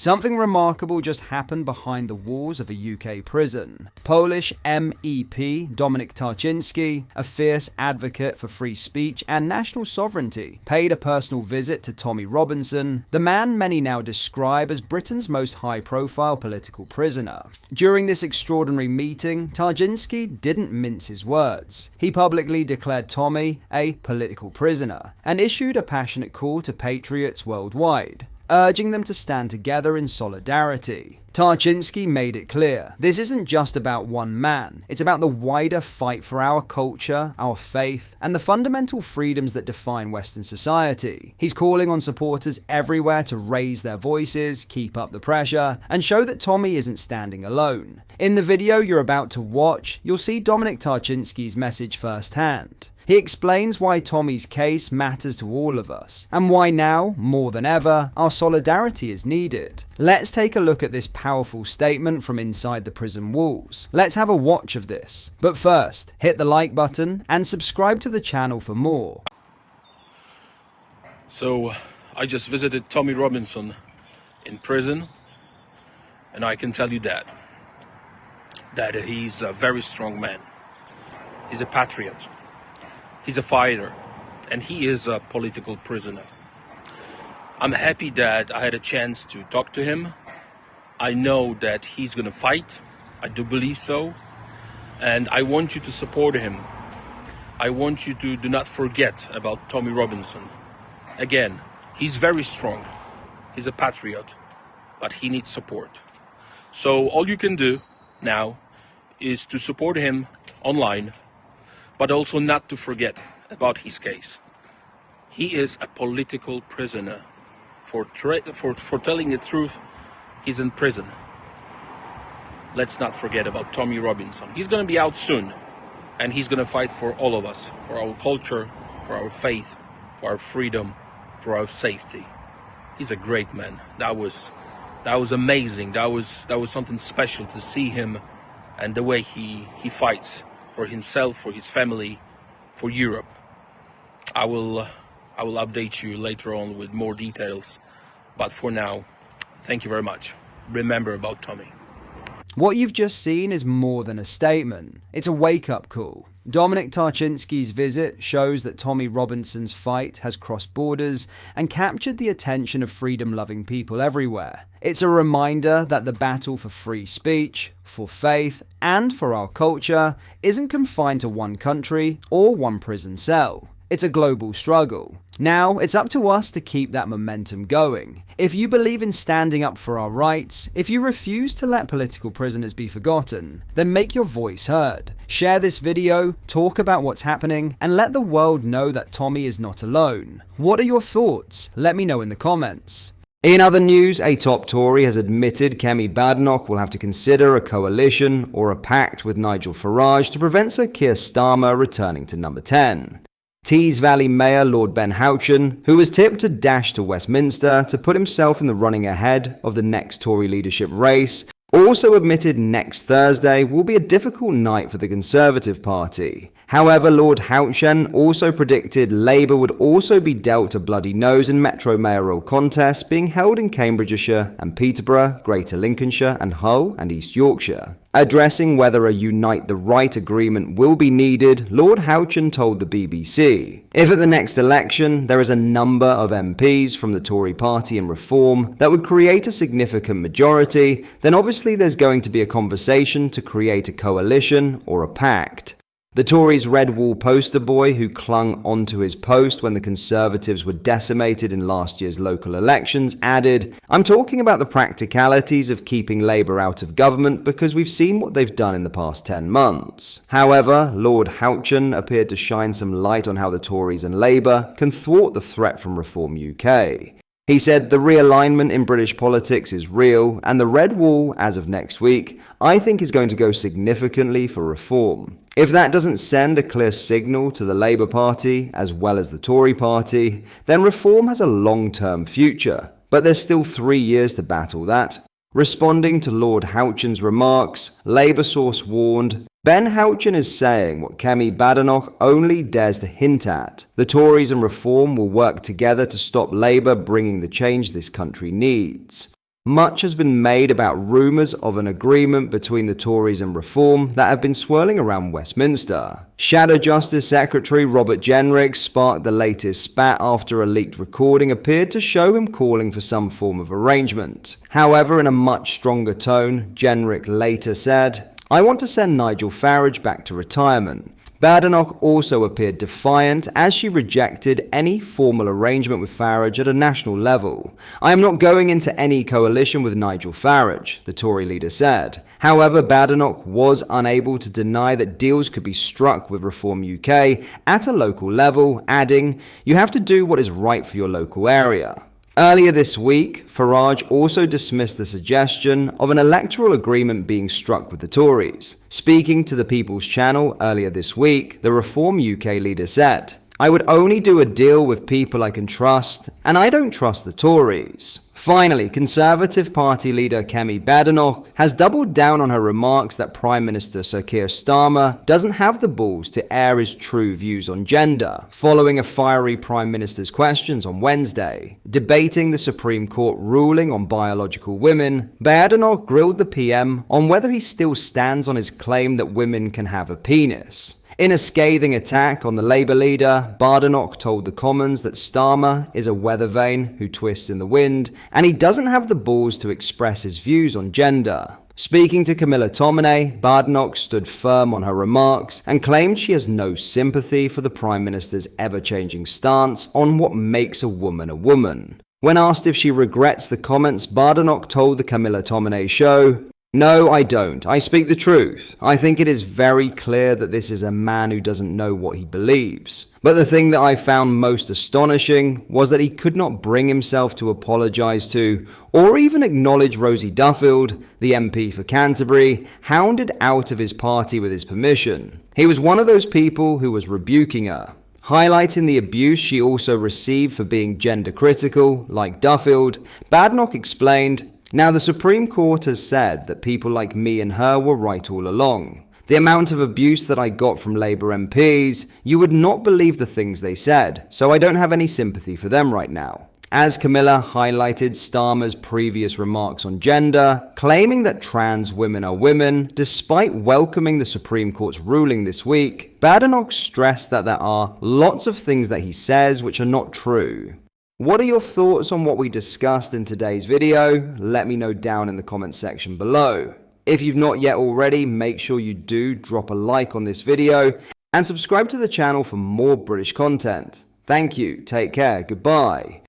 Something remarkable just happened behind the walls of a UK prison. Polish MEP Dominik Tarczynski, a fierce advocate for free speech and national sovereignty, paid a personal visit to Tommy Robinson, the man many now describe as Britain's most high-profile political prisoner. During this extraordinary meeting, Tarczynski didn't mince his words. He publicly declared Tommy a political prisoner and issued a passionate call to patriots worldwide, urging them to stand together in solidarity. Tarczynski made it clear, this isn't just about one man, it's about the wider fight for our culture, our faith, and the fundamental freedoms that define Western society. He's calling on supporters everywhere to raise their voices, keep up the pressure, and show that Tommy isn't standing alone. In the video you're about to watch, you'll see Dominik Tarczynski's message firsthand. He explains why Tommy's case matters to all of us, and why now, more than ever, our solidarity is needed. Let's take a look at this powerful statement from inside the prison walls. Let's have a watch of this. But first, hit the like button and subscribe to the channel for more. So, I just visited Tommy Robinson in prison, and I can tell you that he's a very strong man. He's a patriot. He's a fighter, and he is a political prisoner. I'm happy that I had a chance to talk to him. I know that he's gonna fight. I do believe so. And I want you to support him. I want you to do not forget about Tommy Robinson. Again, he's very strong. He's a patriot, but he needs support. So all you can do now is to support him online, but also not to forget about his case. He is a political prisoner. For telling the truth, he's in prison. Let's not forget about Tommy Robinson. He's going to be out soon, and he's going to fight for all of us, for our culture, for our faith, for our freedom, for our safety. He's a great man. That was amazing. That was something special to see him, and the way he fights for himself, for his family, for Europe. I will update you later on with more details, but for now, thank you very much. Remember about Tommy. What you've just seen is more than a statement. It's a wake-up call. Dominik Tarczynski's visit shows that Tommy Robinson's fight has crossed borders and captured the attention of freedom-loving people everywhere. It's a reminder that the battle for free speech, for faith, and for our culture isn't confined to one country or one prison cell. It's a global struggle. Now, it's up to us to keep that momentum going. If you believe in standing up for our rights, if you refuse to let political prisoners be forgotten, then make your voice heard. Share this video, talk about what's happening, and let the world know that Tommy is not alone. What are your thoughts? Let me know in the comments. In other news, a top Tory has admitted Kemi Badenoch will have to consider a coalition or a pact with Nigel Farage to prevent Sir Keir Starmer returning to number 10. Tees Valley Mayor Lord Ben Houchen, who was tipped to dash to Westminster to put himself in the running ahead of the next Tory leadership race, also admitted next Thursday will be a difficult night for the Conservative Party. However, Lord Houchen also predicted Labour would also be dealt a bloody nose in Metro mayoral contests being held in Cambridgeshire and Peterborough, Greater Lincolnshire and Hull and East Yorkshire. Addressing whether a Unite the Right agreement will be needed, Lord Houchen told the BBC, "If at the next election there is a number of MPs from the Tory party and Reform that would create a significant majority, then obviously there's going to be a conversation to create a coalition or a pact." The Tories' Red Wall poster boy who clung onto his post when the Conservatives were decimated in last year's local elections added, "I'm talking about the practicalities of keeping Labour out of government because we've seen what they've done in the past 10 months. However, Lord Houchen appeared to shine some light on how the Tories and Labour can thwart the threat from Reform UK. He said the realignment in British politics is real, and the Red Wall, as of next week, I think is going to go significantly for reform. If that doesn't send a clear signal to the Labour Party, as well as the Tory Party, then Reform has a long-term future. But there's still 3 years to battle that." Responding to Lord Houchen's remarks, Labour source warned, "Ben Houchen is saying what Kemi Badenoch only dares to hint at. The Tories and Reform will work together to stop Labour bringing the change this country needs." Much has been made about rumours of an agreement between the Tories and Reform that have been swirling around Westminster. Shadow Justice Secretary Robert Jenrick sparked the latest spat after a leaked recording appeared to show him calling for some form of arrangement. However, in a much stronger tone, Jenrick later said, "I want to send Nigel Farage back to retirement." Badenoch also appeared defiant as she rejected any formal arrangement with Farage at a national level. "I am not going into any coalition with Nigel Farage," the Tory leader said. However, Badenoch was unable to deny that deals could be struck with Reform UK at a local level, adding, "You have to do what is right for your local area." Earlier this week, Farage also dismissed the suggestion of an electoral agreement being struck with the Tories. Speaking to the People's Channel earlier this week, the Reform UK leader said, "I would only do a deal with people I can trust, and I don't trust the Tories." Finally, Conservative Party leader Kemi Badenoch has doubled down on her remarks that Prime Minister Sir Keir Starmer doesn't have the balls to air his true views on gender, following a fiery Prime Minister's questions on Wednesday. Debating the Supreme Court ruling on biological women, Badenoch grilled the PM on whether he still stands on his claim that women can have a penis. In a scathing attack on the Labour leader, Badenoch told the Commons that Starmer is a weather vane who twists in the wind, and he doesn't have the balls to express his views on gender. Speaking to Camilla Tominey, Badenoch stood firm on her remarks and claimed she has no sympathy for the Prime Minister's ever-changing stance on what makes a woman a woman. When asked if she regrets the comments, Badenoch told the Camilla Tominey show, "No, I don't. I speak the truth. I think it is very clear that this is a man who doesn't know what he believes. But the thing that I found most astonishing was that he could not bring himself to apologise to, or even acknowledge Rosie Duffield, the MP for Canterbury, hounded out of his party with his permission. He was one of those people who was rebuking her." Highlighting the abuse she also received for being gender critical, like Duffield, Badenoch explained, "Now, the Supreme Court has said that people like me and her were right all along. The amount of abuse that I got from Labour MPs, you would not believe the things they said, so I don't have any sympathy for them right now." As Camilla highlighted Starmer's previous remarks on gender, claiming that trans women are women, despite welcoming the Supreme Court's ruling this week, Badenoch stressed that there are lots of things that he says which are not true. What are your thoughts on what we discussed in today's video? Let me know down in the comment section below. If you've not yet already, make sure you do drop a like on this video and subscribe to the channel for more British content. Thank you, take care, goodbye.